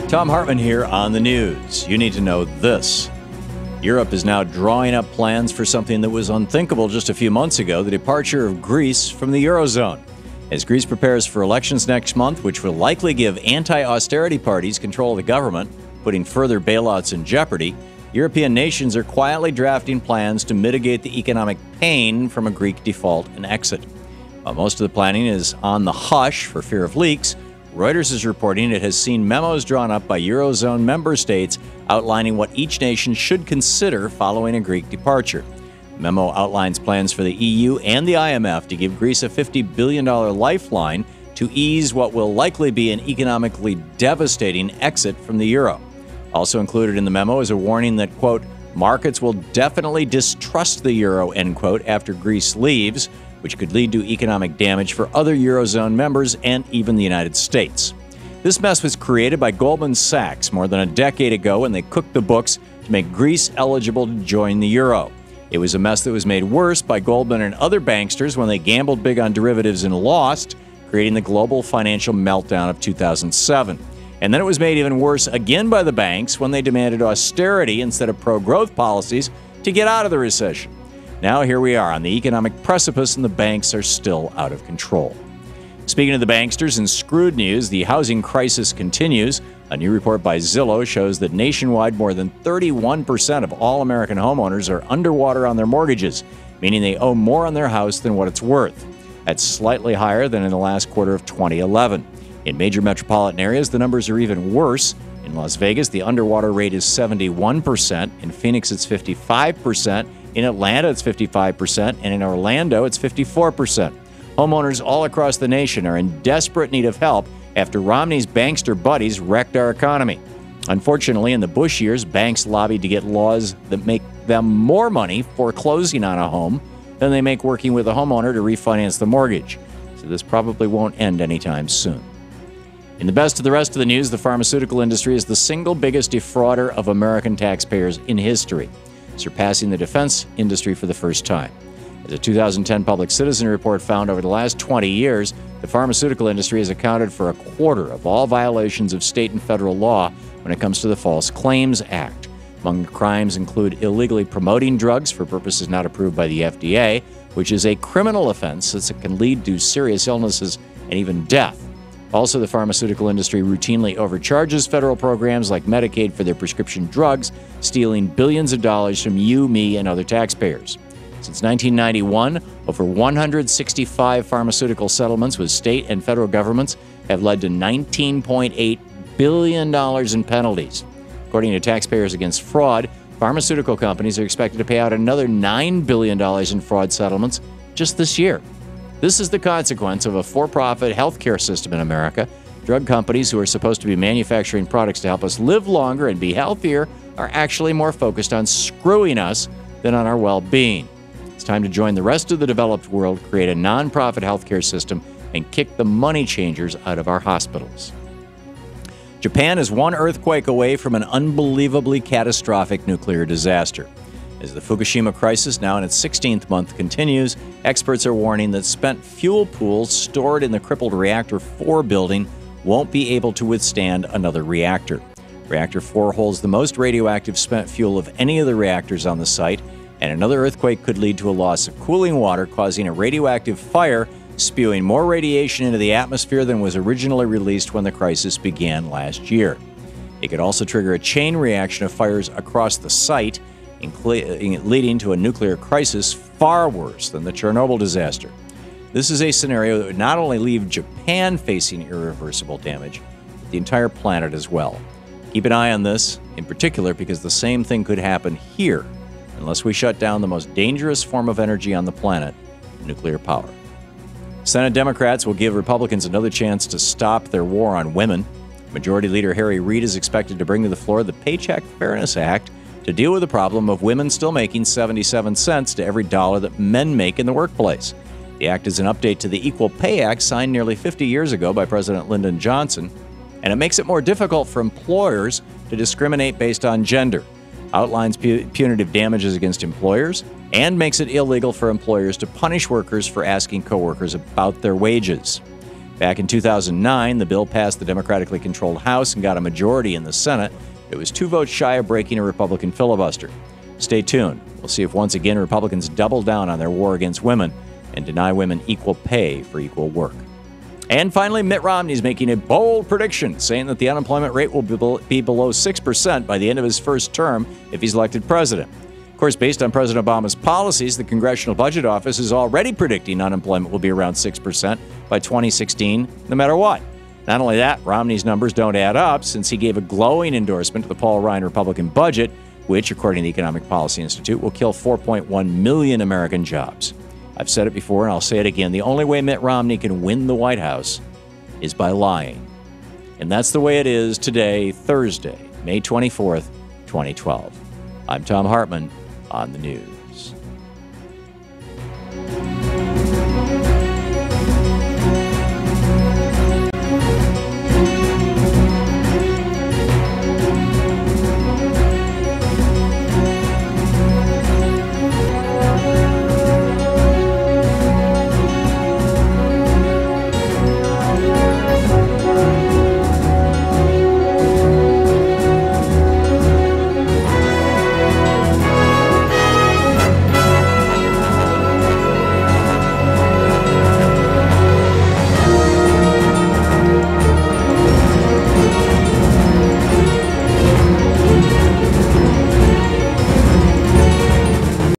Thom Hartmann here on the news. You need to know this. Europe is now drawing up plans for something that was unthinkable just a few months ago, the departure of Greece from the Eurozone. As Greece prepares for elections next month, which will likely give anti-austerity parties control of the government, putting further bailouts in jeopardy, European nations are quietly drafting plans to mitigate the economic pain from a Greek default and exit. While most of the planning is on the hush for fear of leaks, Reuters is reporting it has seen memos drawn up by Eurozone member states outlining what each nation should consider following a Greek departure. The memo outlines plans for the EU and the IMF to give Greece a $50 billion lifeline to ease what will likely be an economically devastating exit from the euro. Also included in the memo is a warning that, quote, markets will definitely distrust the euro, end quote, after Greece leaves, which could lead to economic damage for other Eurozone members and even the United States. This mess was created by Goldman Sachs more than a decade ago when they cooked the books to make Greece eligible to join the euro. It was a mess that was made worse by Goldman and other banksters when they gambled big on derivatives and lost, creating the global financial meltdown of 2007. And then it was made even worse again by the banks when they demanded austerity instead of pro-growth policies to get out of the recession. Now here we are on the economic precipice, and the banks are still out of control. Speaking of the banksters, in screwed news, the housing crisis continues. A new report by Zillow shows that nationwide more than 31% of all American homeowners are underwater on their mortgages, meaning they owe more on their house than what it's worth. That's slightly higher than in the last quarter of 2011. In major metropolitan areas, the numbers are even worse. In Las Vegas, the underwater rate is 71%. In Phoenix, it's 55%. In Atlanta, it's 55%, and in Orlando, it's 54%. Homeowners all across the nation are in desperate need of help after Romney's bankster buddies wrecked our economy. Unfortunately, in the Bush years, banks lobbied to get laws that make them more money foreclosing on a home than they make working with a homeowner to refinance the mortgage. So this probably won't end anytime soon. In the best of the rest of the news, the pharmaceutical industry is the single biggest defrauder of American taxpayers in history, surpassing the defense industry for the first time. As a 2010 Public Citizen report found, over the last 20 years, the pharmaceutical industry has accounted for a quarter of all violations of state and federal law when it comes to the False Claims Act. Among the crimes include illegally promoting drugs for purposes not approved by the FDA, which is a criminal offense since it can lead to serious illnesses and even death. Also, the pharmaceutical industry routinely overcharges federal programs like Medicaid for their prescription drugs, stealing billions of dollars from you, me, and other taxpayers. Since 1991, over 165 pharmaceutical settlements with state and federal governments have led to $19.8 billion in penalties. According to Taxpayers Against Fraud, pharmaceutical companies are expected to pay out another $9 billion in fraud settlements just this year. This is the consequence of a for-profit healthcare system in America. Drug companies who are supposed to be manufacturing products to help us live longer and be healthier are actually more focused on screwing us than on our well-being. It's time to join the rest of the developed world, create a nonprofit healthcare system, and kick the money changers out of our hospitals. Japan is one earthquake away from an unbelievably catastrophic nuclear disaster. As the Fukushima crisis, now in its 16th month, continues, experts are warning that spent fuel pools stored in the crippled Reactor 4 building won't be able to withstand another reactor. Reactor 4 holds the most radioactive spent fuel of any of the reactors on the site, and another earthquake could lead to a loss of cooling water, causing a radioactive fire, spewing more radiation into the atmosphere than was originally released when the crisis began last year. It could also trigger a chain reaction of fires across the site, leading to a nuclear crisis far worse than the Chernobyl disaster. This is a scenario that would not only leave Japan facing irreversible damage, but the entire planet as well. Keep an eye on this, in particular because the same thing could happen here unless we shut down the most dangerous form of energy on the planet, nuclear power. Senate Democrats will give Republicans another chance to stop their war on women. Majority Leader Harry Reid is expected to bring to the floor the Paycheck Fairness Act to deal with the problem of women still making 77 cents to every dollar that men make in the workplace. The act is an update to the Equal Pay Act signed nearly 50 years ago by President Lyndon Johnson, and it makes it more difficult for employers to discriminate based on gender, outlines punitive damages against employers, and makes it illegal for employers to punish workers for asking coworkers about their wages. Back in 2009, the bill passed the Democratically controlled House and got a majority in the Senate. It was 2 votes shy of breaking a Republican filibuster. Stay tuned. We'll see if once again Republicans double down on their war against women and deny women equal pay for equal work. And finally, Mitt Romney is making a bold prediction, saying that the unemployment rate will be below 6% by the end of his first term if he's elected president. Of course, based on President Obama's policies, the Congressional Budget Office is already predicting unemployment will be around 6% by 2016, no matter what. Not only that, Romney's numbers don't add up since he gave a glowing endorsement to the Paul Ryan Republican budget, which, according to the Economic Policy Institute, will kill 4.1 million American jobs. I've said it before, and I'll say it again. The only way Mitt Romney can win the White House is by lying. And that's the way it is today, Thursday, May 24th, 2012. I'm Thom Hartmann on the news.